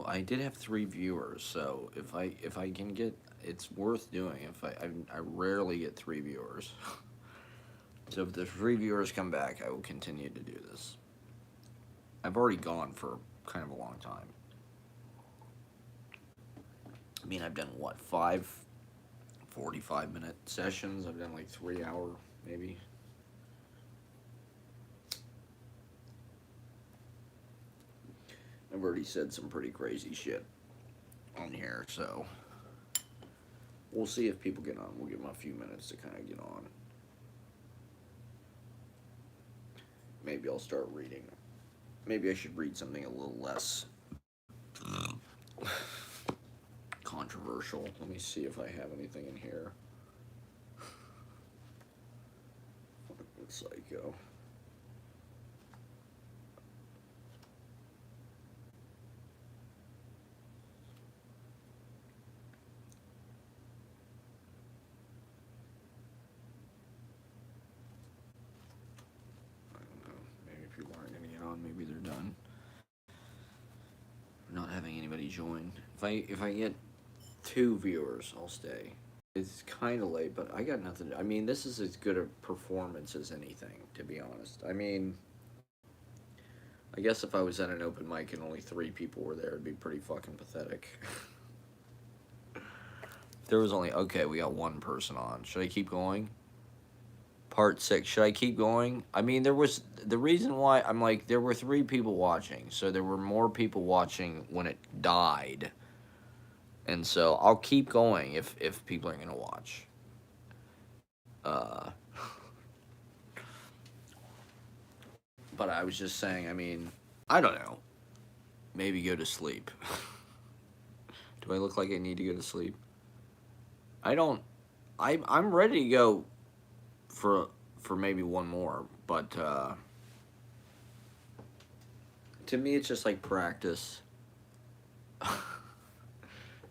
I did have 3 viewers, so if I can get, it's worth doing. If I rarely get 3 viewers, so if the 3 viewers come back, I will continue to do this. I've already gone for kind of a long time. I mean, I've done what, 45-minute sessions. I've done like 3 hour maybe. I've already said some pretty crazy shit on here, so we'll see if people get on. We'll give them a few minutes to kind of get on. Maybe I'll start reading. Maybe I should read something a little less controversial. Let me see if I have anything in here. Fucking psycho. People aren't gonna get on. Maybe they're done. We're not having anybody join. If I get 2 viewers, I'll stay. It's kind of late, but I got nothing. I mean, this is as good a performance as anything, to be honest. I mean, I guess if I was at an open mic and only 3 people were there, it'd be pretty fucking pathetic. There was only, okay, we got 1 person on. Should I keep going? Part 6. Should I keep going? I mean, there was, the reason why, I'm like, there were 3 people watching, so there were more people watching when it died. And so I'll keep going if people are going to watch. But I was just saying, I mean, I don't know. Maybe go to sleep. Do I look like I need to go to sleep? I'm ready to go for maybe one more, but to me it's just like practice.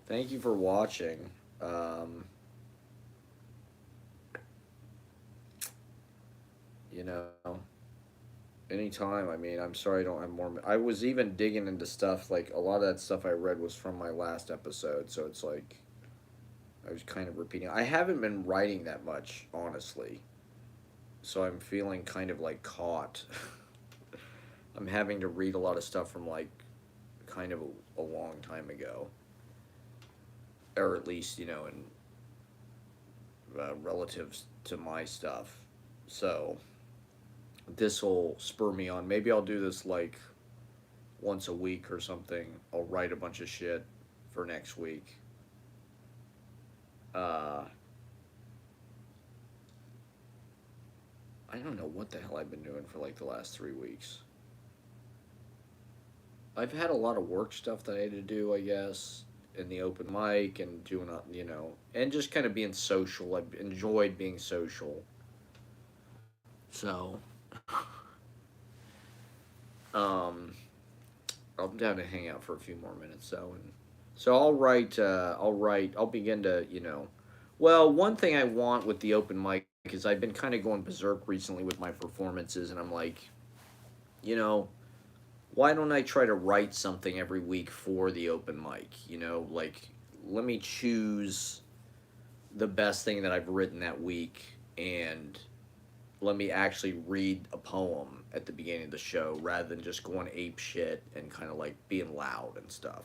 Thank you for watching. You know, anytime. I mean, I'm sorry I don't have more. I was even digging into stuff, like a lot of that stuff I read was from my last episode, so it's like I was kind of repeating. I haven't been writing that much, honestly. So I'm feeling kind of like caught. I'm having to read a lot of stuff from like kind of a long time ago. Or at least, you know, in relatives to my stuff. So this will spur me on. Maybe I'll do this like once a week or something. I'll write a bunch of shit for next week. I don't know what the hell I've been doing for like the last 3 weeks. I've had a lot of work stuff that I had to do, I guess, in the open mic and doing, you know, and just kind of being social. I've enjoyed being social. So, um, I'm down to hang out for a few more minutes though, and so I'll begin to, you know, well, one thing I want with the open mic is I've been kind of going berserk recently with my performances, and I'm like, you know, why don't I try to write something every week for the open mic? You know, like, let me choose the best thing that I've written that week, and let me actually read a poem at the beginning of the show rather than just going ape shit and kind of like being loud and stuff.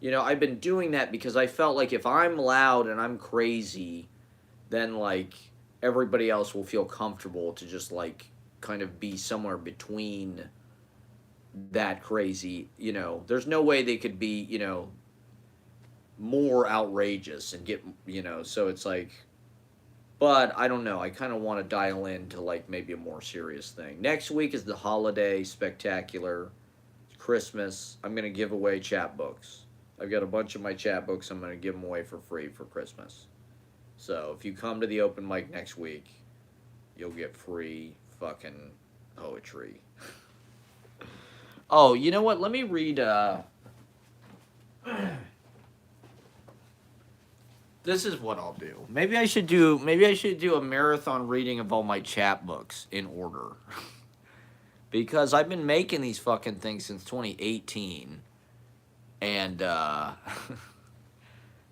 You know, I've been doing that because I felt like if I'm loud and I'm crazy, then like everybody else will feel comfortable to just like kind of be somewhere between that crazy. You know, there's no way they could be, you know, more outrageous and get, you know, so it's like, but I don't know. I kind of want to dial in to like maybe a more serious thing. Next week is the holiday spectacular. It's Christmas. I'm going to give away chapbooks. I've got a bunch of my chapbooks. I'm going to give them away for free for Christmas. So if you come to the open mic next week, you'll get free fucking poetry. Oh, you know what? Let me read. This is what I'll do. Maybe I should do. Maybe I should do a marathon reading of all my chapbooks in order. Because I've been making these fucking things since 2018. And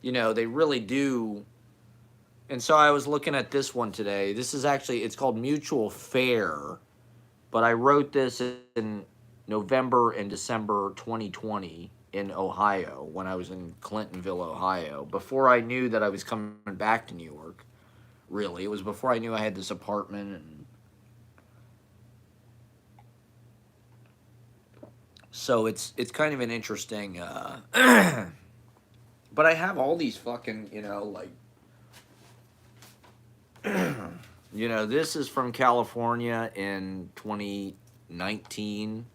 they really do. And so I was looking at this one today. This is actually, it's called Mutual Fair, but I wrote this in November and December 2020 in Ohio when I was in Clintonville, Ohio. Before I knew that I was coming back to New York, really. It was before I knew I had this apartment. And so it's kind of an interesting but I have all these fucking, like this is from California in 2019.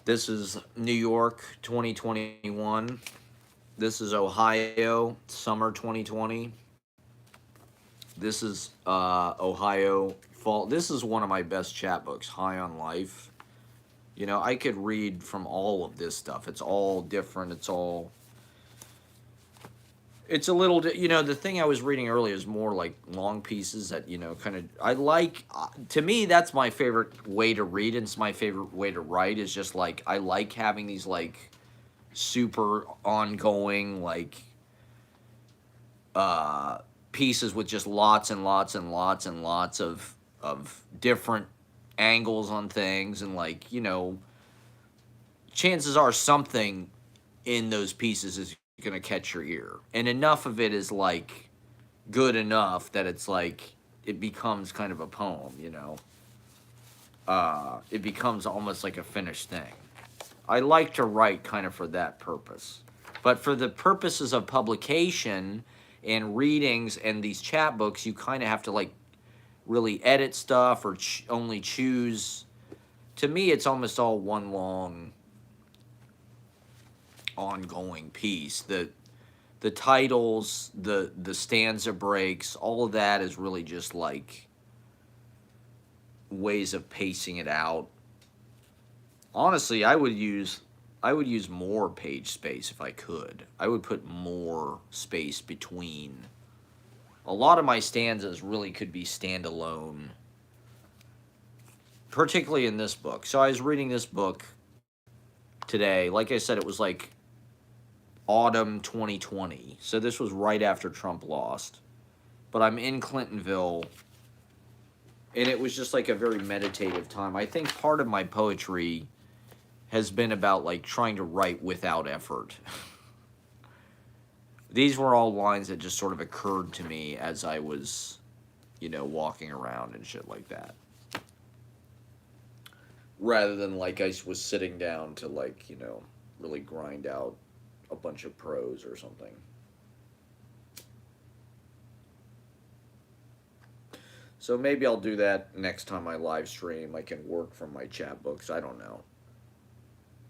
This is New York 2021. This is Ohio summer 2020. This is Ohio fall. This is one of my best chapbooks, High on Life. I could read from all of this stuff. It's all different. It's a little, the thing I was reading earlier is more like long pieces that, kind of, I like, to me, that's my favorite way to read, and it's my favorite way to write, is just like, I like having these, like, super ongoing, like, pieces with just lots and lots and lots and lots of different angles on things, and, like, chances are something in those pieces is going to catch your ear, and enough of it is like good enough that it's like it becomes kind of a poem. It becomes almost like a finished thing. I like to write kind of for that purpose, but for the purposes of publication and readings and these chapbooks, you kind of have to like really edit stuff or only choose. To me, it's almost all one long ongoing piece. The titles, the stanza breaks, all of that is really just like ways of pacing it out. Honestly, I would use more page space if I could. I would put more space between. A lot of my stanzas really could be standalone, particularly in this book. So I was reading this book today. Like I said, it was like autumn 2020. So this was right after Trump lost. But I'm in Clintonville, and it was just like a very meditative time. I think part of my poetry has been about like trying to write without effort. These were all lines that just sort of occurred to me as I was, walking around and shit like that. Rather than like I was sitting down to like, really grind out a bunch of prose or something. So maybe I'll do that next time I live stream. I can work from my chapbooks. I don't know.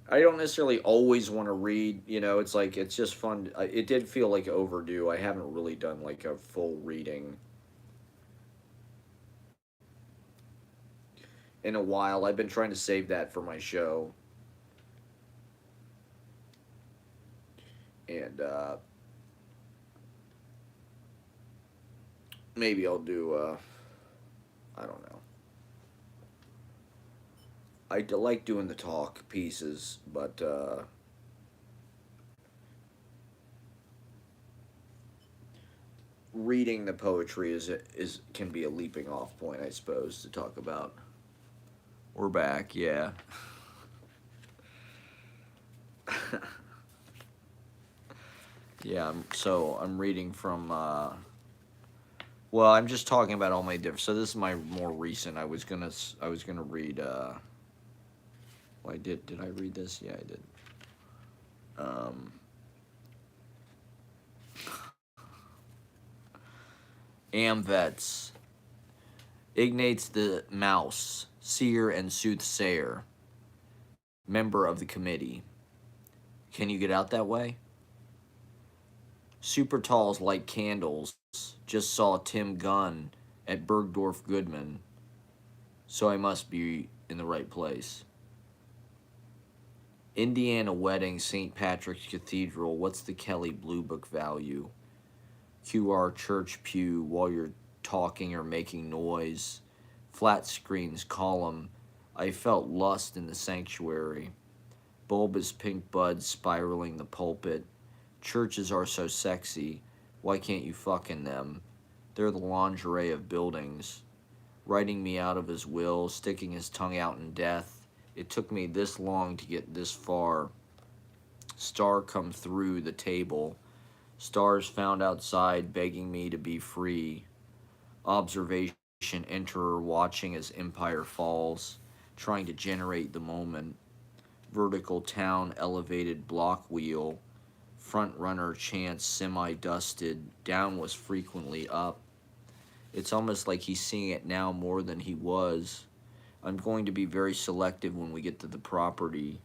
I don't necessarily always want to read. It's like it's just fun. It did feel like overdue. I haven't really done like a full reading in a while. I've been trying to save that for my show. And maybe I'll do, I don't know. I like doing the talk pieces, but reading the poetry is can be a leaping off point, I suppose, to talk about. We're back, yeah. Yeah, I'm reading from well, I'm just talking about all my different. So this is my more recent. I was gonna read well, did I read this? Yeah, I did. Um Amvets, Ignates the Mouse, seer and soothsayer, member of the committee. Can you get out that way? Super talls like candles. Just saw Tim Gunn at Bergdorf Goodman, so I must be in the right place. Indiana wedding, St. Patrick's Cathedral. What's the Kelly Blue Book value? QR church pew while you're talking or making noise. Flat screens column. I felt lust in the sanctuary. bulbous pink buds spiraling the pulpit. Churches are so sexy. Why can't you fuck in them? They're the lingerie of buildings. Writing me out of his will, sticking his tongue out in death. It took me this long to get this far. Star come through the table. Stars found outside begging me to be free. Observation enterer watching as empire falls, trying to generate the moment. Vertical town elevated block wheel. Front runner chance semi dusted. Down was frequently up. It's almost like he's seeing it now more than he was. I'm going to be very selective when we get to the property.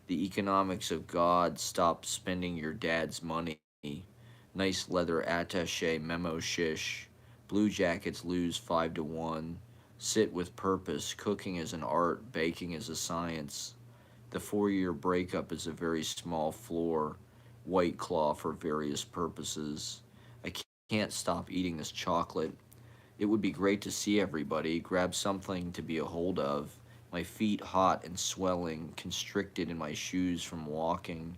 The economics of God, stop spending your dad's money. Nice leather attache memo shish. Blue Jackets lose 5-1. Sit with purpose. Cooking is an art. Baking is a science. The 4-year breakup is a very small floor. White claw for various purposes. I can't stop eating this chocolate. It would be great to see everybody. Grab something to be a hold of. My feet hot and swelling, constricted in my shoes from walking.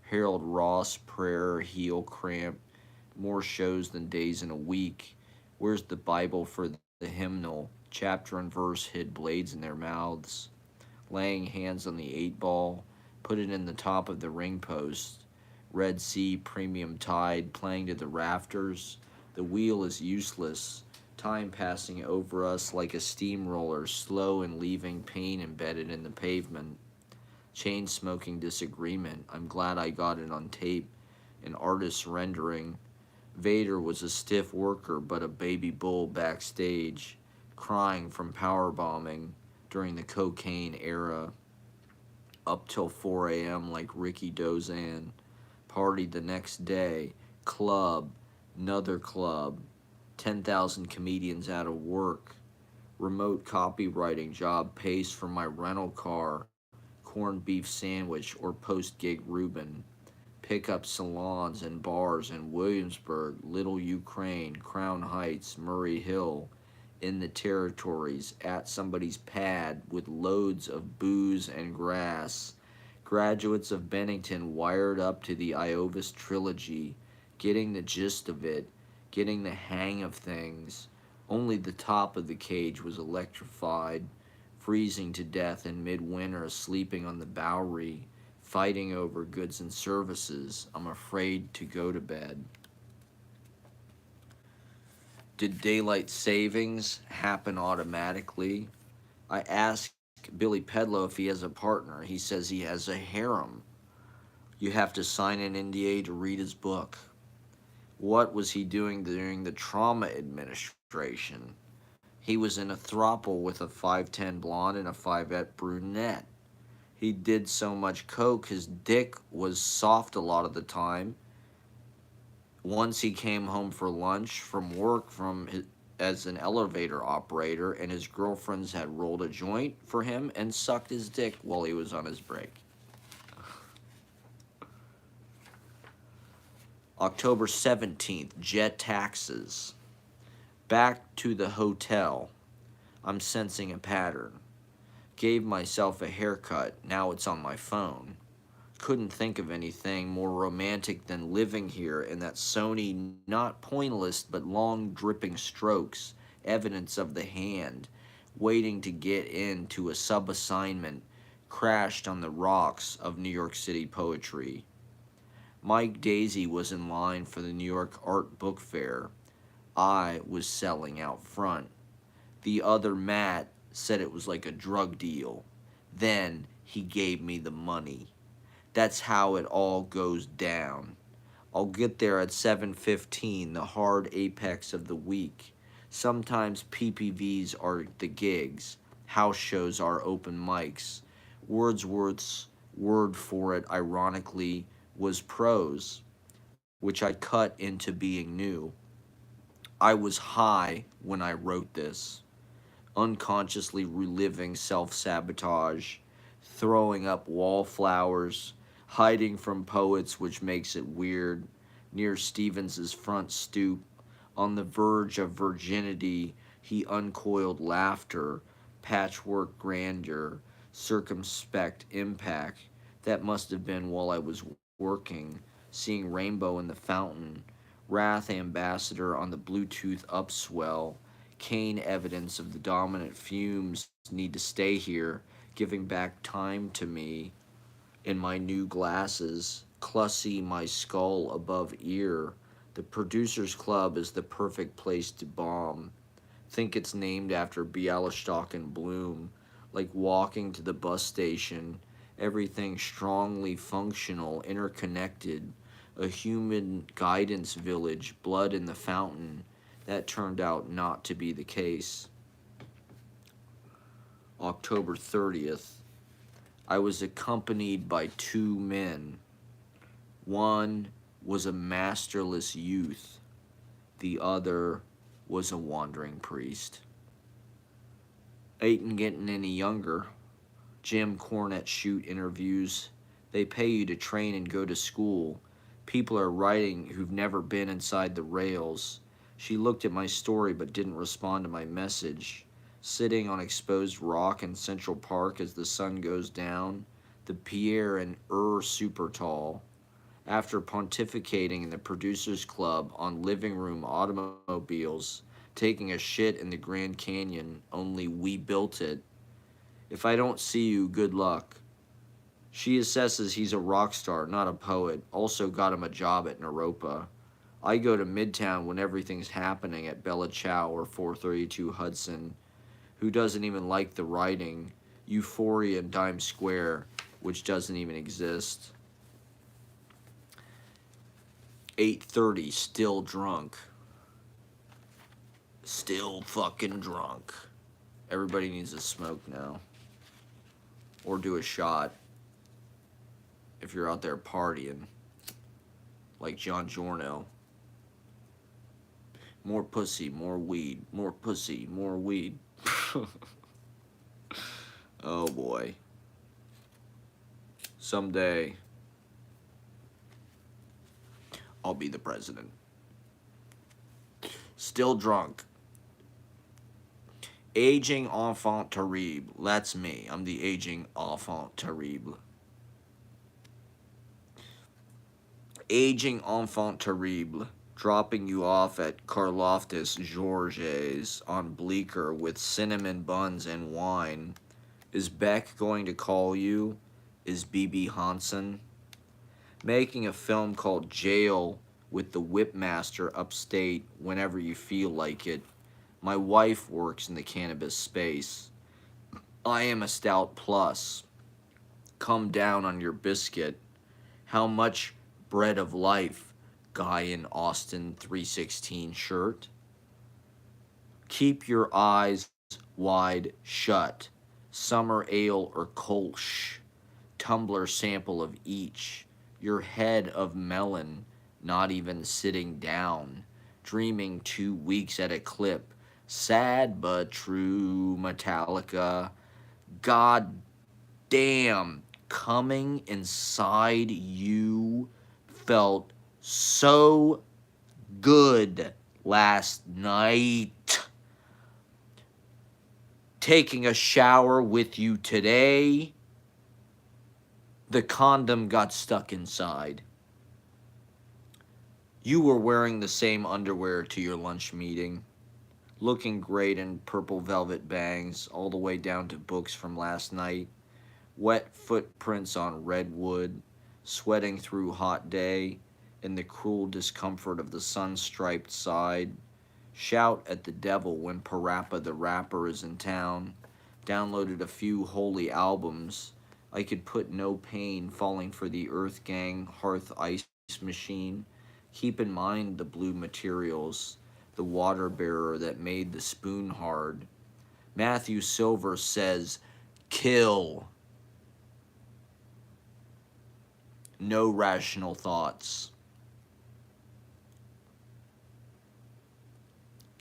Harold Ross prayer, heel cramp. More shows than days in a week. Where's the Bible for the hymnal? Chapter and verse hid blades in their mouths. Laying hands on the 8 ball. Put it in the top of the ring post. Red Sea premium tide playing to the rafters. The wheel is useless. Time passing over us like a steamroller, slow and leaving pain embedded in the pavement. Chain smoking disagreement. I'm glad I got it on tape. An artist's rendering. Vader was a stiff worker but a baby bull backstage, crying from power bombing during the cocaine era. Up till 4 a.m. like Ricky Dozan. Partied the next day. Club. Another club. 10,000 comedians out of work. Remote copywriting job pays for my rental car. Corned beef sandwich or post-gig Reuben. Pickup salons and bars in Williamsburg, Little Ukraine, Crown Heights, Murray Hill. In the territories, at somebody's pad with loads of booze and grass. Graduates of Bennington wired up to the Iovis trilogy, getting the gist of it, getting the hang of things. Only the top of the cage was electrified, freezing to death in midwinter, sleeping on the Bowery, fighting over goods and services. I'm afraid to go to bed. Did daylight savings happen automatically? I asked Billy Pedlow if he has a partner. He says he has a harem. You have to sign an NDA to read his book. What was he doing during the trauma administration? He was in a throuple with a 5'10" blonde and a 5'8" brunette. He did so much coke, his dick was soft a lot of the time. Once he came home for lunch from work as an elevator operator, and his girlfriends had rolled a joint for him and sucked his dick while he was on his break. October 17th, jet taxes. Back to the hotel. I'm sensing a pattern. Gave myself a haircut, now it's on my phone. Couldn't think of anything more romantic than living here in that Sony, not pointless but long dripping strokes, evidence of the hand, waiting to get into a sub-assignment, crashed on the rocks of New York City poetry. Mike Daisy was in line for the New York Art Book Fair. I was selling out front. The other Matt said it was like a drug deal. Then he gave me the money. That's how it all goes down. I'll get there at 7:15, the hard apex of the week. Sometimes PPVs are the gigs. House shows are open mics. Wordsworth's word for it, ironically, was prose, which I cut into being new. I was high when I wrote this, unconsciously reliving self-sabotage, throwing up wallflowers, hiding from poets, which makes it weird, near Stevens's front stoop, on the verge of virginity, he uncoiled laughter, patchwork grandeur, circumspect impact, That must have been while I was working, seeing Rainbow in the fountain, Wrath Ambassador on the Bluetooth upswell, Kane evidence of the dominant fumes need to stay here, giving back time to me in my new glasses, Clussy my skull above ear. The Producers Club is the perfect place to bomb. Think it's named after Bialystok and Bloom, like walking to the bus station, everything strongly functional, interconnected, a human guidance village, blood in the fountain. That turned out not to be the case. October 30th. I was accompanied by two men. One was a masterless youth, the other was a wandering priest. Ain't getting any younger. Jim Cornette shoot interviews. They pay you to train and go to school. People are writing who've never been inside the rails. She looked at my story but didn't respond to my message. Sitting on exposed rock in Central Park as the sun goes down, the Pierre and super tall. After pontificating in the Producers Club on living room automobiles, taking a shit in the Grand Canyon, only we built it. If I don't see you, good luck. She assesses he's a rock star, not a poet, also got him a job at Naropa. I go to Midtown when everything's happening at Bella Ciao or 432 Hudson. Who doesn't even like the writing? Euphoria in Dime Square, which doesn't even exist. 8:30, still drunk. Still fucking drunk. Everybody needs to smoke now. Or do a shot if you're out there partying. Like John Giorno. More pussy, more weed. More pussy, more weed. Oh boy. Someday, I'll be the president. Still drunk. Aging enfant terrible. That's me. I'm the aging enfant terrible. Aging enfant terrible. Dropping you off at Karloftis Georges on Bleecker with cinnamon buns and wine. Is Beck going to call you? Is BB Hansen? Making a film called Jail with the Whipmaster upstate whenever you feel like it. My wife works in the cannabis space. I am a stout plus. Come down on your biscuit. How much bread of life? Guy in Austin 316 shirt. Keep your eyes wide shut. Summer ale or Kolsch. Tumbler sample of each. Your head of melon, not even sitting down. Dreaming 2 weeks at a clip. Sad but true, Metallica. God damn, coming inside you felt so good last night. Taking a shower with you today. The condom got stuck inside. You were wearing the same underwear to your lunch meeting. Looking great in purple velvet bangs all the way down to books from last night. Wet footprints on redwood. Sweating through hot day. In the cruel discomfort of the sun-striped side. Shout at the devil when Parappa the Rapper is in town. Downloaded a few holy albums. I could put no pain falling for the Earth Gang Hearth Ice Machine. Keep in mind the blue materials, the water bearer that made the spoon hard. Matthew Silver says, kill. No rational thoughts.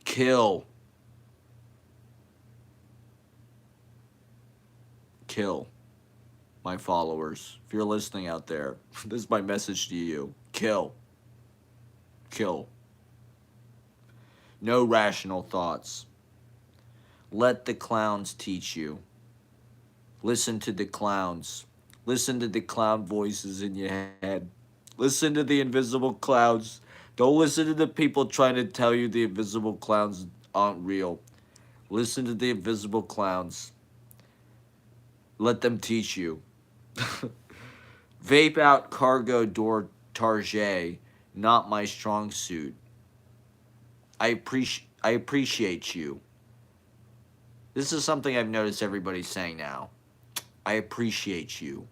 Kill. Kill. My followers, if you're listening out there, this is my message to you. Kill. Kill. No rational thoughts. Let the clowns teach you. Listen to the clowns. Listen to the clown voices in your head. Listen to the invisible clowns. Don't listen to the people trying to tell you the invisible clowns aren't real. Listen to the invisible clowns. Let them teach you. Vape out cargo door Target, not my strong suit. I appreciate you. This is something I've noticed everybody saying now. I appreciate you.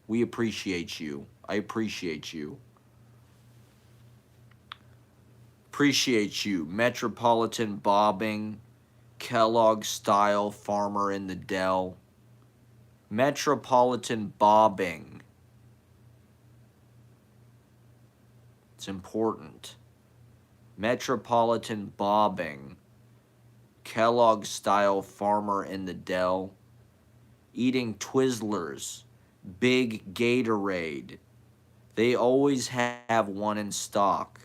We appreciate you. I appreciate you. Appreciate you. Metropolitan bobbing. Kellogg style farmer in the Dell. Metropolitan bobbing. It's important. Metropolitan bobbing. Kellogg style farmer in the Dell. Eating Twizzlers. Big Gatorade. They always have one in stock.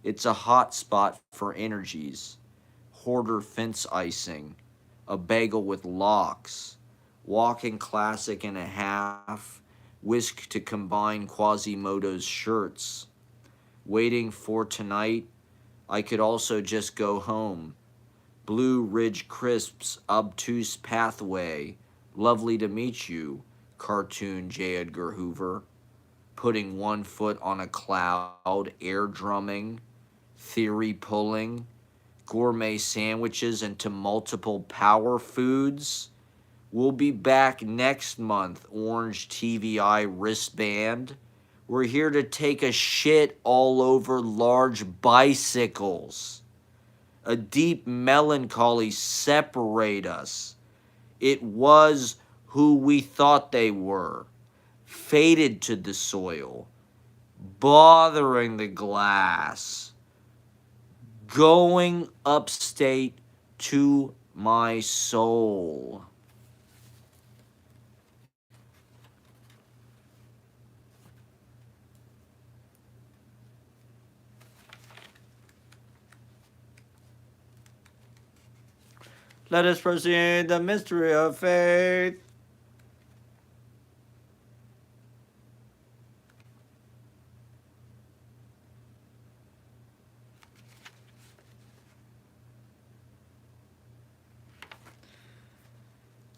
It's a hot spot for energies. Hoarder fence icing. A bagel with locks. Walking classic and a half. Whisk to combine Quasimodo's shirts. Waiting for tonight. I could also just go home. Blue Ridge Crisps, obtuse pathway. Lovely to meet you, cartoon J. Edgar Hoover. Putting one foot on a cloud, air drumming, theory pulling, gourmet sandwiches into multiple power foods. We'll be back next month, Orange TVI wristband. We're here to take a shit all over large bicycles. A deep melancholy separate us. It was who we thought they were. Faded to the soil. Bothering the glass. Going upstate to my soul. Let us proceed the mystery of faith.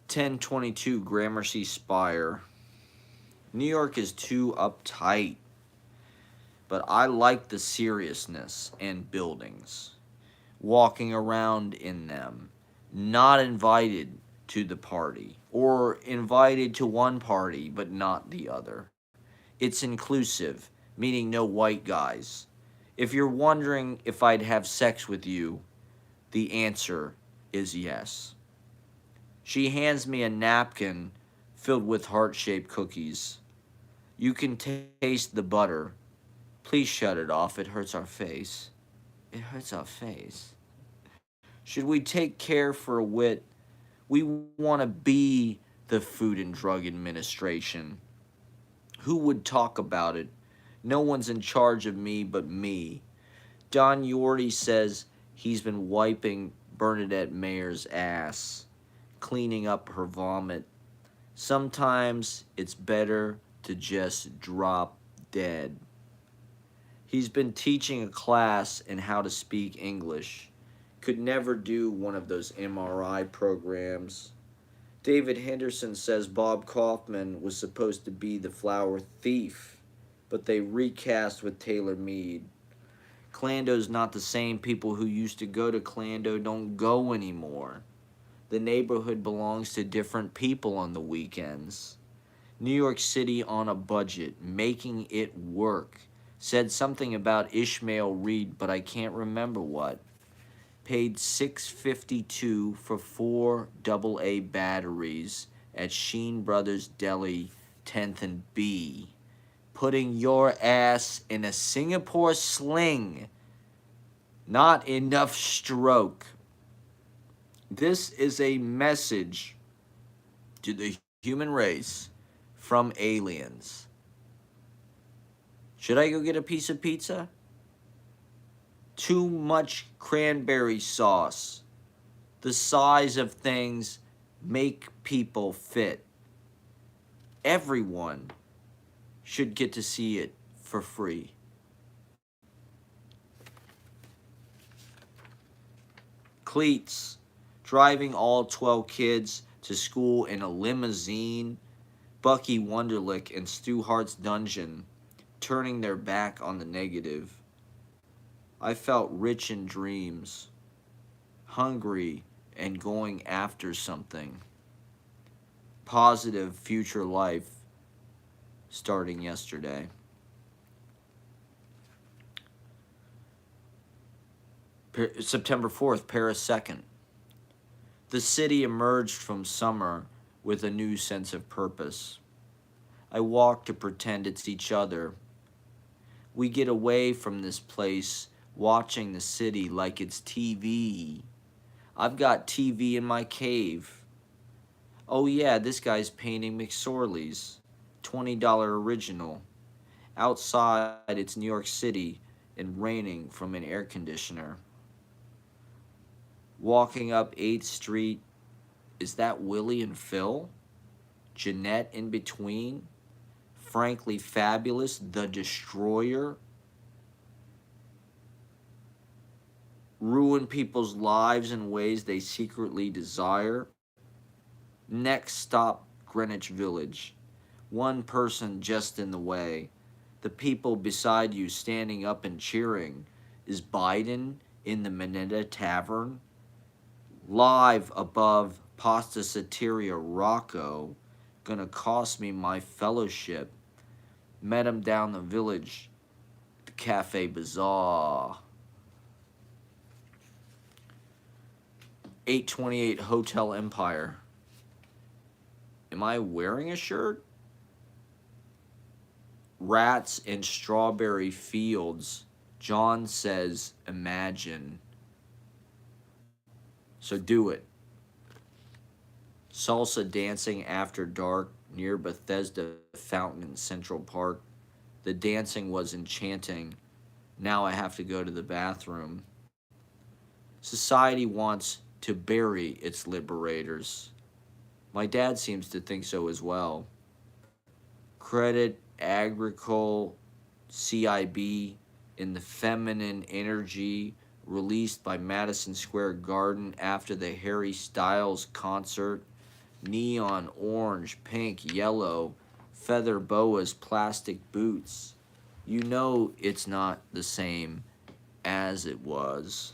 (1022) Gramercy Spire. New York is too uptight, but I like the seriousness and buildings. Walking around in them, not invited to the party, or invited to one party but not the other. It's inclusive, meaning no white guys. If you're wondering if I'd have sex with you, the answer is yes. She hands me a napkin filled with heart-shaped cookies. You can taste the butter. Please shut it off. It hurts our face. It hurts our face. Should we take care for a wit? We want to be the Food and Drug Administration. Who would talk about it? No one's in charge of me but me. Don Yorty says he's been wiping Bernadette Mayer's ass, cleaning up her vomit. Sometimes it's better to just drop dead. He's been teaching a class in how to speak English. Could never do one of those MRI programs. David Henderson says Bob Kaufman was supposed to be the flower thief, but they recast with Taylor Mead. Clando's not the same. People who used to go to Clando don't go anymore. The neighborhood belongs to different people on the weekends. New York City on a budget, making it work. Said something about Ishmael Reed, but I can't remember what. Paid $6.52 for 4 AA batteries at Sheen Brothers Deli, 10th and B. Putting your ass in a Singapore sling. Not enough stroke. This is a message to the human race from aliens. Should I go get a piece of pizza? Too much cranberry sauce. The size of things make people fit. Everyone should get to see it for free. Cleats, driving all 12 kids to school in a limousine. Bucky Wunderlich and Stu Hart's dungeon, turning their back on the negative. I felt rich in dreams, hungry and going after something. Positive future life starting yesterday. September 4th, Paris 2nd. The city emerged from summer with a new sense of purpose. I walk to pretend it's each other. We get away from this place watching the city like it's TV. I've got TV in my cave. Oh yeah, this guy's painting McSorley's. $20 original. Outside, it's New York City and raining from an air conditioner. Walking up 8th Street, is that Willie and Phil? Jeanette in between? Frankly Fabulous, the Destroyer? Ruin people's lives in ways they secretly desire? Next stop, Greenwich Village. One person just in the way. The people beside you standing up and cheering. Is Biden in the Minetta Tavern? Live above Pasta Sateria Rocco. Gonna cost me my fellowship. Met him down the village. The Cafe Bazaar. 828 Hotel Empire. Am I wearing a shirt? Rats in strawberry fields. John says, imagine. So do it. Salsa dancing after dark near Bethesda Fountain in Central Park. The dancing was enchanting. Now I have to go to the bathroom. Society wants to bury its liberators. My dad seems to think so as well. Credit Agricole CIB in the feminine energy released by Madison Square Garden after the Harry Styles concert. Neon, orange, pink, yellow, feather boas, plastic boots. You know it's not the same as it was.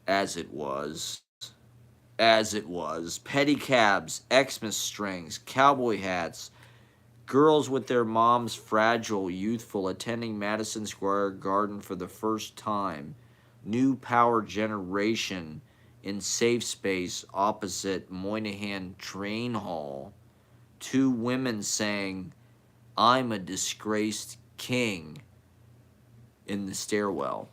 As it was. As it was. Pedicabs, Xmas strings, cowboy hats, girls with their moms fragile, youthful, attending Madison Square Garden for the first time. New power generation in safe space opposite Moynihan Train Hall. Two women saying, I'm a disgraced king in the stairwell.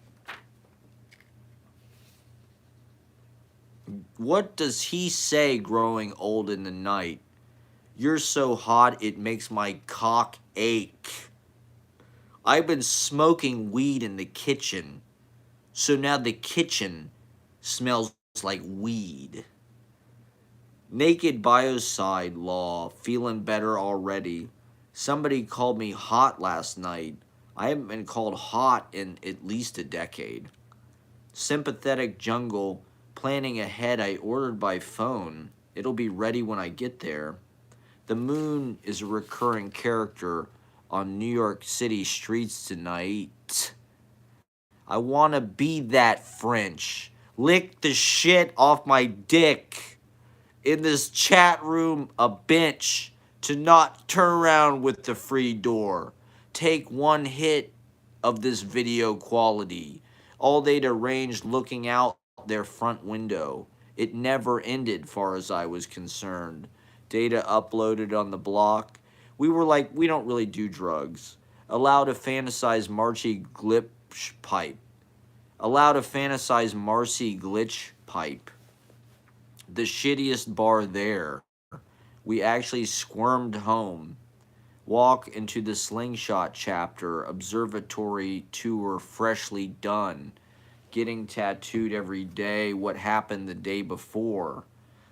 What does he say growing old in the night? You're so hot it makes my cock ache. I've been smoking weed in the kitchen, so now the kitchen smells like weed. Naked biocide law, feeling better already. Somebody called me hot last night. I haven't been called hot in at least a decade. Sympathetic jungle, planning ahead. I ordered by phone. It'll be ready when I get there. The moon is a recurring character on New York City streets tonight. I want to be that French. Lick the shit off my dick. In this chat room, a bench to not turn around with the free door. Take one hit of this video quality. All they'd arranged looking out their front window. It never ended, far as I was concerned. Data uploaded on the block. We were like, we don't really do drugs. Allowed to fantasize Marcy Glitch Pipe. Allowed to fantasize Marcy Glitch Pipe. The shittiest bar there. We actually squirmed home. Walk into the Slingshot chapter, observatory tour freshly done. Getting tattooed every day, what happened the day before.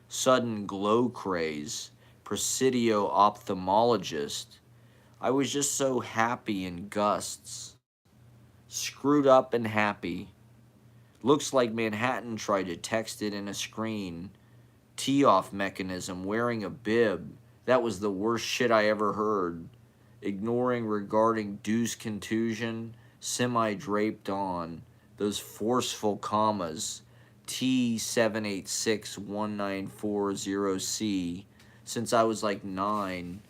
Sudden glow craze. Presidio ophthalmologist. I was just so happy in gusts. Screwed up and happy. Looks like Manhattan tried to text it in a screen. Tee-off mechanism wearing a bib. That was the worst shit I ever heard. Ignoring regarding Deuce contusion, semi-draped on. Those forceful commas. T786194 since I was like 9.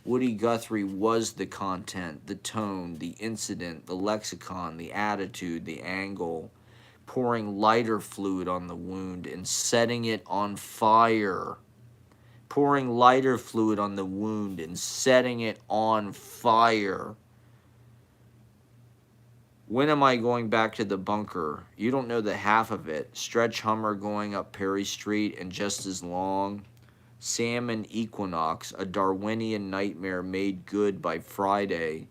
Woody Guthrie was the content, the tone, the incident, the lexicon, the attitude, the angle, pouring lighter fluid on the wound and setting it on fire. Pouring lighter fluid on the wound and setting it on fire. When am I going back to the bunker? You don't know the half of it. Stretch Hummer going up Perry Street and just as long. Salmon Equinox, a Darwinian nightmare made good by Friday.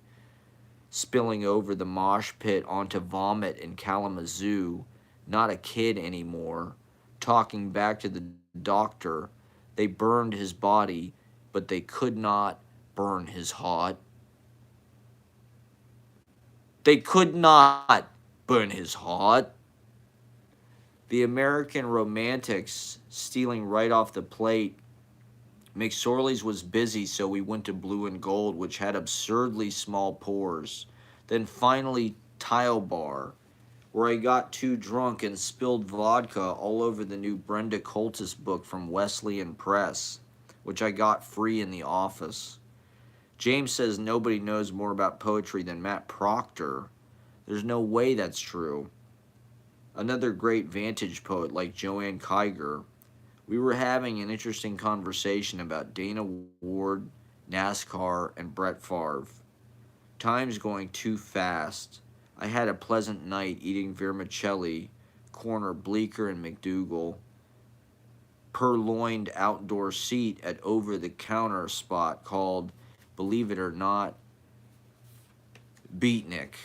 Spilling over the mosh pit onto vomit in Kalamazoo. Not a kid anymore. Talking back to the doctor. They burned his body, but they could not burn his heart. They could not burn his heart. The American romantics stealing right off the plate. McSorley's was busy, so we went to Blue and Gold, which had absurdly small pours. Then finally Tile Bar, where I got too drunk and spilled vodka all over the new Brenda Coltis book from Wesleyan Press, which I got free in the office. James says nobody knows more about poetry than Matt Proctor. There's no way that's true. Another great vantage poet like Joanne Kiger. We were having an interesting conversation about Dana Ward, NASCAR, and Brett Favre. Time's going too fast. I had a pleasant night eating vermicelli, corner Bleecker and McDougal, purloined outdoor seat at over-the-counter spot called, believe it or not, Beatnik.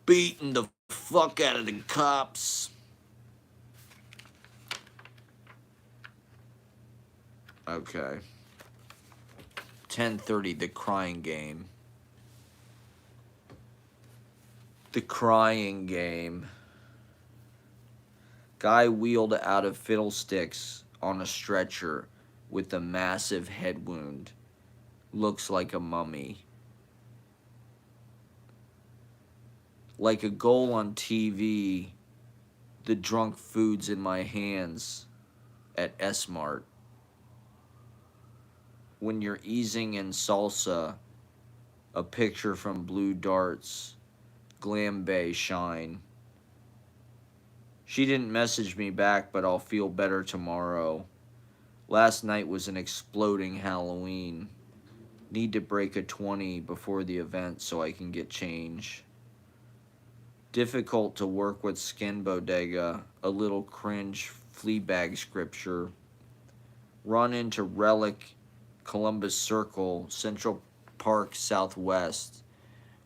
Beating the fuck out of the cops. Okay. 10:30, The Crying Game. The Crying Game. Guy wheeled out of Fiddlesticks on a stretcher with a massive head wound. Looks like a mummy. Like a goal on TV, the drunk food's in my hands at S-Mart. When you're easing in salsa, a picture from Blue Darts, Glam Bay Shine. She didn't message me back, but I'll feel better tomorrow. Last night was an exploding Halloween. Need to break a 20 before the event so I can get change. Difficult to work with Skin Bodega, a little cringe Fleabag scripture. Run into Relic, Columbus Circle, Central Park Southwest.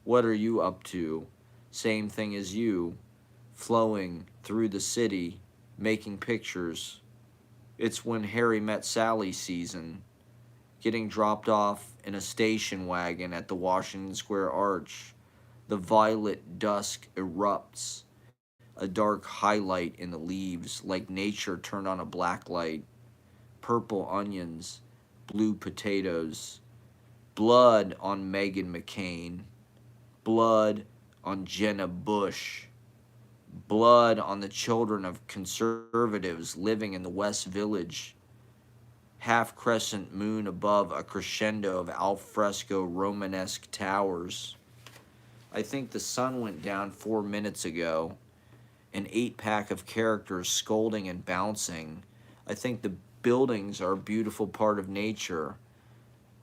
What are you up to? Same thing as you. Flowing through the city, making pictures. It's when Harry Met Sally season. Getting dropped off in a station wagon at the Washington Square Arch. The violet dusk erupts, a dark highlight in the leaves, like nature turned on a black light. Purple onions, blue potatoes. Blood on Meghan McCain. Blood on Jenna Bush. Blood on the children of conservatives living in the West Village. Half-crescent moon above a crescendo of alfresco Romanesque towers. I think the sun went down 4 minutes ago. An 8-pack of characters scolding and bouncing. I think the buildings are a beautiful part of nature.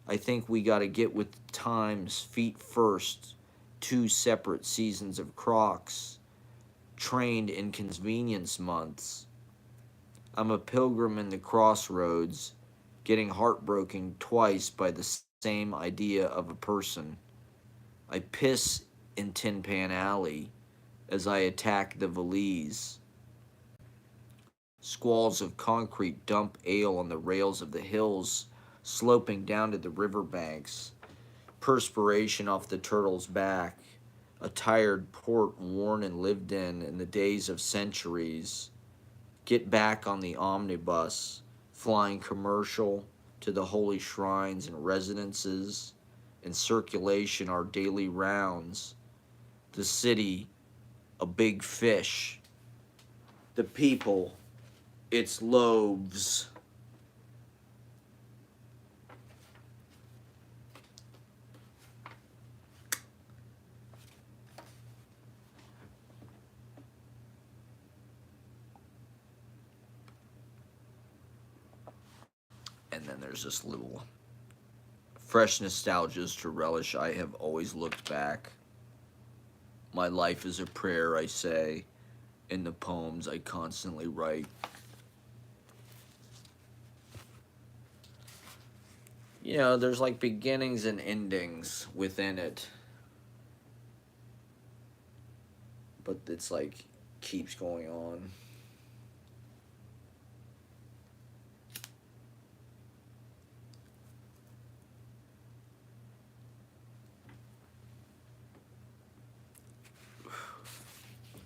I think we got to get with the times, feet first. 2 separate seasons of Crocs. Trained in convenience months. I'm a pilgrim in the crossroads, getting heartbroken twice by the same idea of a person. I piss in Tin Pan Alley as I attack the valise. Squalls of concrete dump ale on the rails of the hills, sloping down to the riverbanks. Perspiration off the turtle's back. A tired port worn and lived in the days of centuries. Get back on the omnibus, flying commercial to the holy shrines and residences. In circulation, our daily rounds. The city, a big fish. The people, its loaves. And then there's this little fresh nostalgias to relish. I have always looked back. My life is a prayer, I say, in the poems I constantly write. You know, there's like beginnings and endings within it, but it's like keeps going on.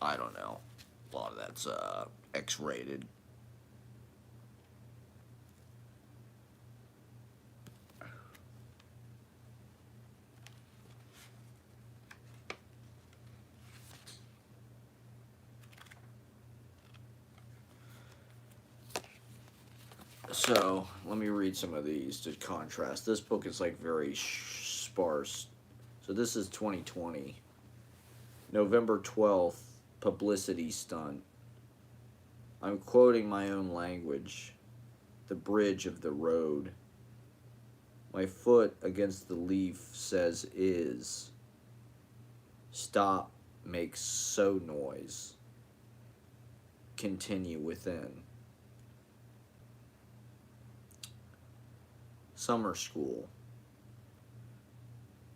I don't know. A lot of that's X-rated. So let me read some of these to contrast. This book is like very sparse. So this is 2020, November 12th. Publicity stunt. I'm quoting my own language. The bridge of the road. My foot against the leaf says is. Stop makes so noise. Continue within. Summer school.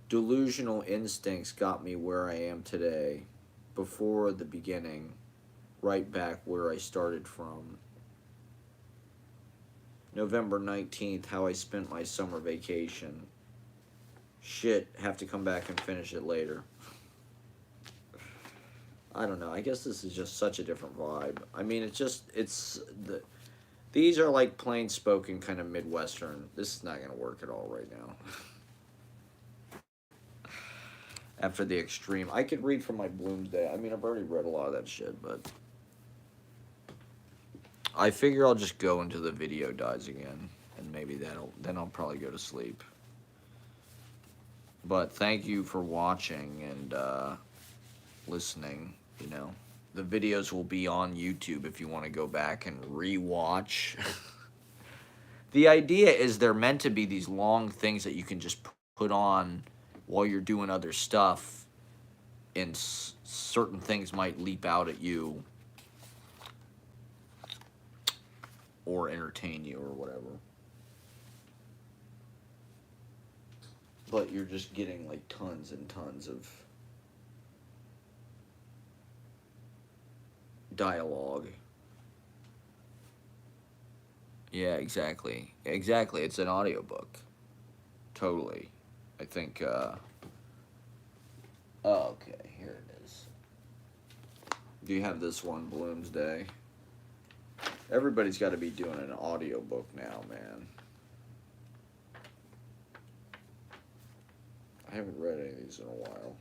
Delusional instincts got me where I am today, before the beginning, right back where I started from. November 19th, how I spent my summer vacation. Shit, have to come back and finish it later. I don't know. I guess this is just such a different vibe. I mean, these are like plain spoken kind of Midwestern. This is not going to work at all right now. After the extreme, I could read from my Bloomsday. I mean, I've already read a lot of that shit, but I figure I'll just go until the video dies again, and maybe then I'll probably go to sleep. But thank you for watching and listening. You know, the videos will be on YouTube if you want to go back and rewatch. The idea is they're meant to be these long things that you can just put on while you're doing other stuff, and certain things might leap out at you or entertain you or whatever. But you're just getting like tons and tons of dialogue. Yeah, exactly. Exactly. It's an audiobook. Totally. I think, oh, okay, here it is. Do you have this one, Bloomsday? Everybody's got to be doing an audiobook now, man. I haven't read any of these in a while.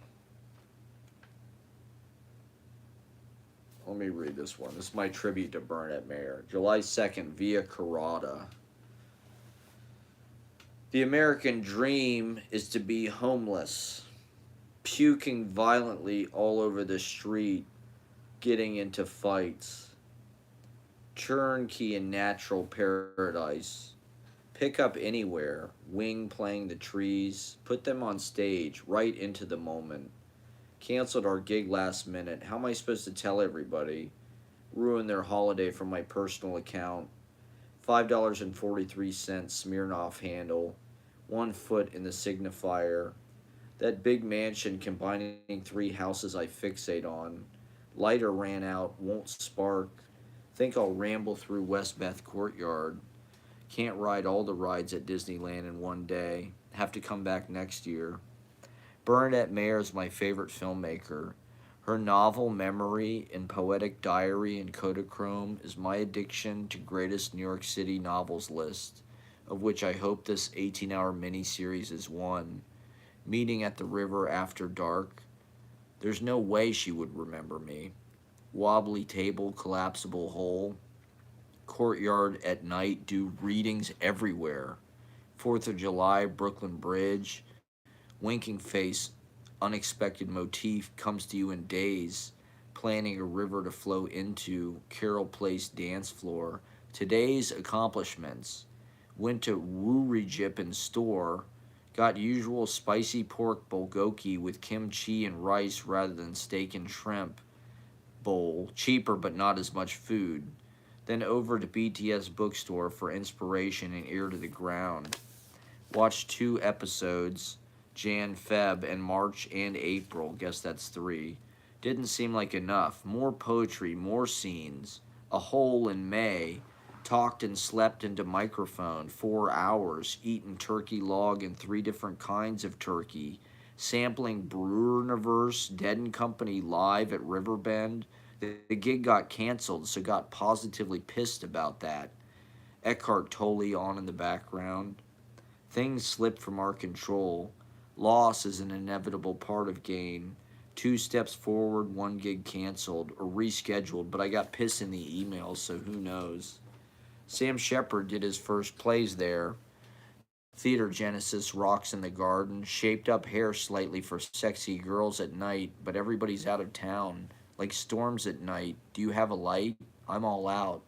Let me read this one. This is my tribute to Burnett Mayer. July 2nd, Via Carrata. The American dream is to be homeless, puking violently all over the street, getting into fights. Turnkey in natural paradise. Pick up anywhere, wing playing the trees, put them on stage, right into the moment. Canceled our gig last minute. How am I supposed to tell everybody? Ruin their holiday from my personal account. $5.43 Smirnoff handle. 1 foot in the signifier. That big mansion combining 3 houses I fixate on. Lighter ran out, won't spark. Think I'll ramble through Westbeth Courtyard. Can't ride all the rides at Disneyland in one day. Have to come back next year. Bernadette Mayer is my favorite filmmaker. Her novel Memory and poetic diary in Kodachrome is my addiction to greatest New York City novels list, of which I hope this 18-hour miniseries is one. Meeting at the river after dark. There's no way she would remember me. Wobbly table, collapsible hole. Courtyard at night, do readings everywhere. 4th of July, Brooklyn Bridge. Winking face, unexpected motif comes to you in days. Planning a river to flow into, Carroll Place dance floor. Today's accomplishments. Went to Woo Jip in store. Got usual spicy pork bulgogi with kimchi and rice rather than steak and shrimp bowl. Cheaper but not as much food. Then over to BTS bookstore for inspiration and ear to the ground. Watched 2 episodes, Jan, Feb, and March and April. Guess that's 3. Didn't seem like enough. More poetry, more scenes. A hole in May. Talked and slept into microphone. 4 hours. Eaten turkey log and 3 different kinds of turkey. Sampling Brewerniverse, Dead and Company live at Riverbend. The gig got canceled, so got positively pissed about that. Eckhart Tolle on in the background. Things slip from our control. Loss is an inevitable part of gain. 2 steps forward, 1 gig canceled or rescheduled, but I got pissed in the emails, so who knows. Sam Shepard did his first plays there. Theater Genesis rocks in the garden. Shaped up hair slightly for sexy girls at night, but everybody's out of town. Like storms at night. Do you have a light? I'm all out.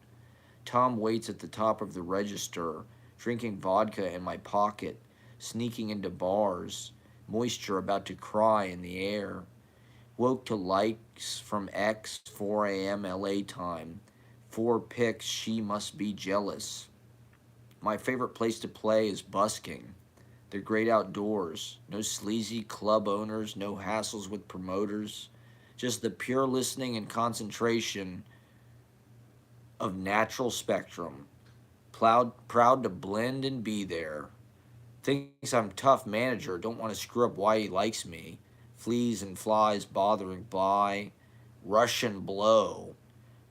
Tom waits at the top of the register, drinking vodka in my pocket, sneaking into bars, moisture about to cry in the air. Woke to likes from X, 4 a.m. LA time. 4 pics, she must be jealous. My favorite place to play is busking. The great outdoors. No sleazy club owners, no hassles with promoters. Just the pure listening and concentration of natural spectrum. Proud to blend and be there. Thinks I'm tough manager, don't want to screw up why he likes me. Fleas and flies bothering by. Russian blow.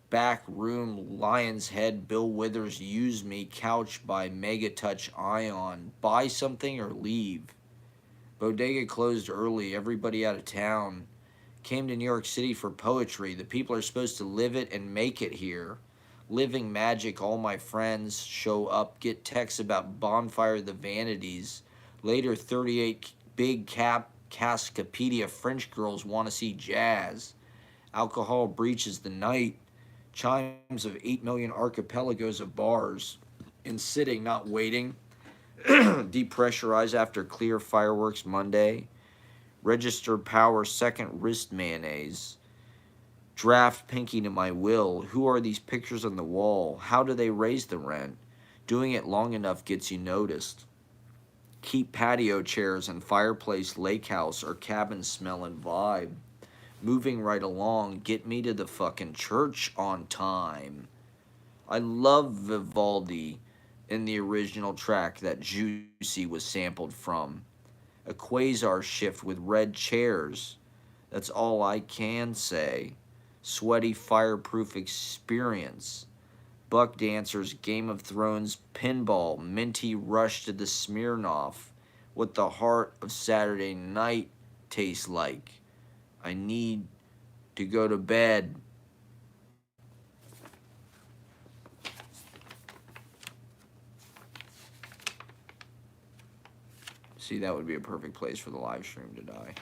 Back room, Lion's Head, Bill Withers, use me, couch by Megatouch Ion. Buy something or leave. Bodega closed early, everybody out of town. Came to New York City for poetry. The people are supposed to live it and make it here. Living magic, all my friends show up, get texts about Bonfire of the Vanities. Later, 38 big cap Cascapedia French girls want to see jazz. Alcohol breaches the night. Chimes of 8 million archipelagos of bars. In sitting, not waiting. Depressurize after clear fireworks Monday. Register power second wrist mayonnaise. Draft pinky to my will. Who are these pictures on the wall? How do they raise the rent? Doing it long enough gets you noticed. Keep patio chairs and fireplace lake house or cabin smell and vibe. Moving right along, get me to the fucking church on time. I love Vivaldi in the original track that Juicy was sampled from. A quasar shift with red chairs. That's all I can say. Sweaty fireproof experience. Buck dancers, Game of Thrones, pinball, minty rush to the Smirnoff. What the heart of Saturday night tastes like. I need to go to bed. See, that would be a perfect place for the live stream to die.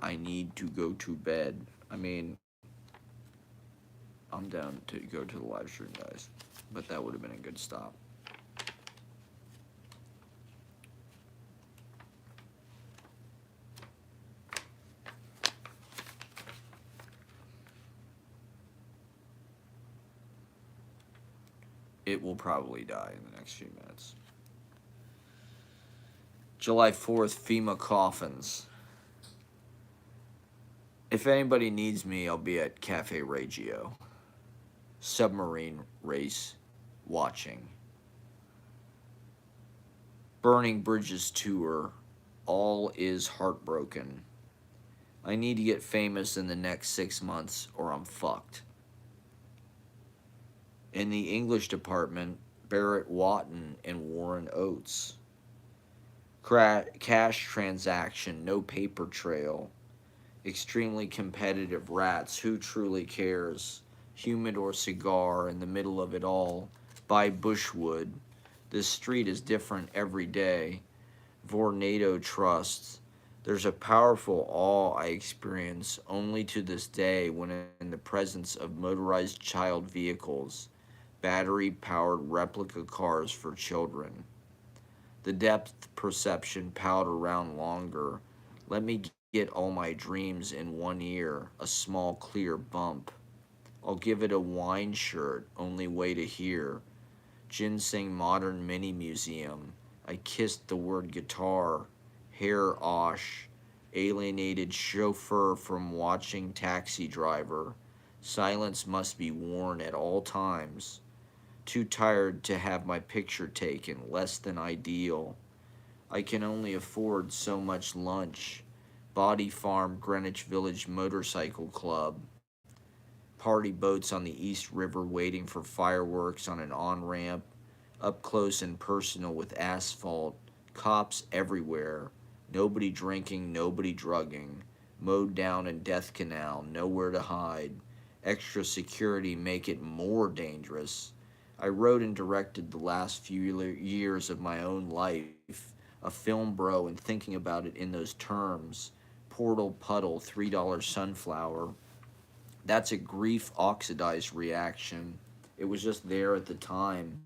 I need to go to bed. I mean, I'm down to go to the live stream, guys. But that would have been a good stop. It will probably die in the next few minutes. July 4th, FEMA coffins. If anybody needs me, I'll be at Cafe Reggio. submarine race watching. Burning Bridges tour. All is heartbroken. I need to get famous in the next 6 months or I'm fucked. In the English department, Barrett Watton and Warren Oates. Cash transaction, no paper trail. Extremely competitive rats, who truly cares? Humidor cigar in the middle of it all. Buy Bushwood. This street is different every day. Vornado trusts. There's a powerful awe I experience only to this day when in the presence of motorized child vehicles, battery powered replica cars for children. The depth perception powed around longer. Let me get all my dreams in one ear, a small clear bump. I'll give it a wine shirt, only way to hear. Ginseng Modern Mini Museum. I kissed the word guitar. Hair osh. Alienated chauffeur from watching taxi driver. Silence must be worn at all times. Too tired to have my picture taken, less than ideal. I can only afford so much lunch. Body Farm Greenwich Village Motorcycle Club. Party boats on the East River waiting for fireworks on an on ramp. Up close and personal with asphalt. Cops everywhere. Nobody drinking, nobody drugging. Mowed down in Death Canal, nowhere to hide. Extra security make it more dangerous. I wrote and directed the last few years of my own life. A film bro and thinking about it in those terms. Portal puddle, $3 sunflower. That's a grief oxidized reaction. It was just there at the time.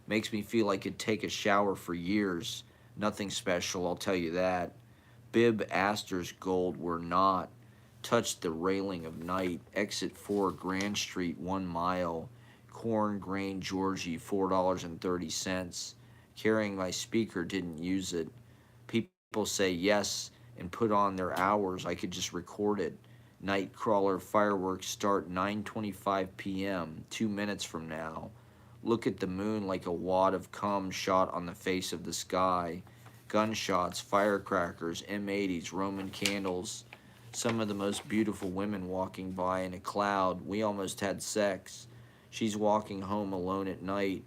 Makes me feel like it'd take a shower for years. Nothing special, I'll tell you that. Bib Astor's gold were not. Touched the railing of night. Exit 4 Grand Street, 1 mile. Corn grain Georgie, $4.30. Carrying my speaker, didn't use it. People say yes and put on their hours. I could just record it. Nightcrawler fireworks start 9:25 p.m. 2 minutes from now. Look at the moon like a wad of cum shot on the face of the sky. Gunshots, firecrackers, M80s, Roman candles. Some of the most beautiful women walking by in a cloud. We almost had sex. She's walking home alone at night.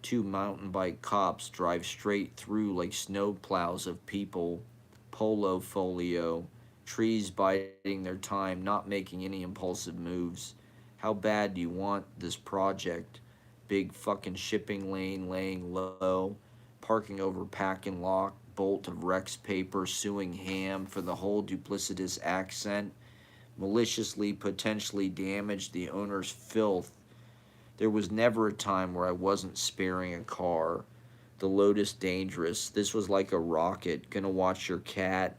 Two mountain bike cops drive straight through like snow plows of people. Polo folio. Trees biding their time, not making any impulsive moves. How bad do you want this project? Big fucking shipping lane laying low, parking over pack and lock, bolt of Rex paper, suing Ham for the whole duplicitous accent, maliciously potentially damaged the owner's filth. There was never a time where I wasn't sparing a car. The Lotus Dangerous. This was like a rocket. Gonna watch your cat.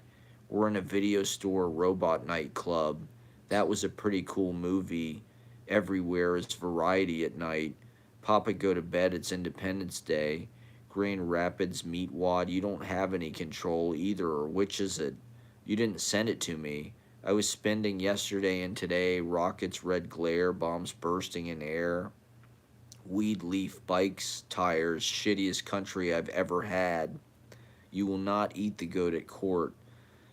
We're in a video store robot nightclub. That was a pretty cool movie. Everywhere is variety at night. Papa go to bed, it's Independence Day. Grand Rapids Meat Wad, you don't have any control either, or which is it? You didn't send it to me. I was spending yesterday and today, rockets, red glare, bombs bursting in air. Weed leaf, bikes, tires, shittiest country I've ever had. You will not eat the goat at court.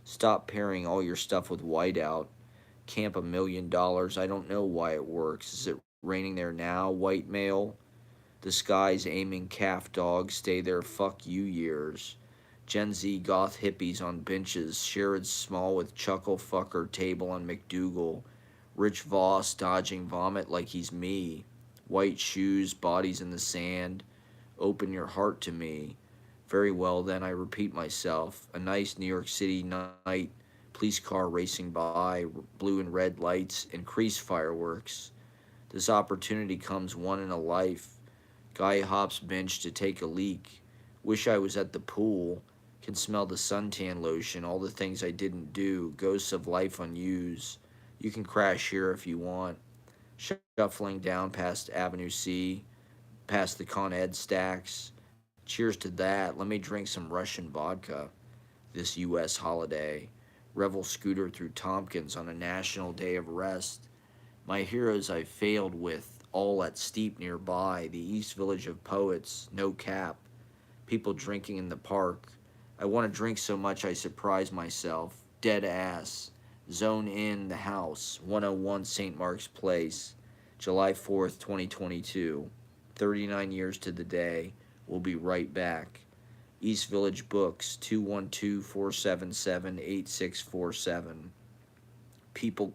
Stop pairing all your stuff with whiteout. Camp $1 million. I don't know why it works. Is it raining there now, white male? The sky's aiming calf dogs. Stay there, fuck you years. Gen Z goth hippies on benches. Sherrod Small with chuckle fucker table on McDougal. Rich Voss dodging vomit like he's me. White shoes, bodies in the sand. Open your heart to me. Very well, then, I repeat myself. A nice New York City night, police car racing by, blue and red lights, increased fireworks. This opportunity comes one in a life. Guy hops bench to take a leak. Wish I was at the pool. Can smell the suntan lotion, all the things I didn't do, ghosts of life unused. You can crash here if you want. Shuffling down past Avenue C, past the Con Ed stacks. Cheers to that. Let me drink some Russian vodka this U.S. holiday. Revel scooter through Tompkins on a national day of rest. My heroes I failed with all at Steep nearby. The East Village of Poets, no cap. People drinking in the park. I want to drink so much I surprise myself. Dead ass. Zone in the house. 101 St. Mark's Place. July 4th, 2022. 39 years to the day. We'll be right back. East Village Books, 212-477-8647. People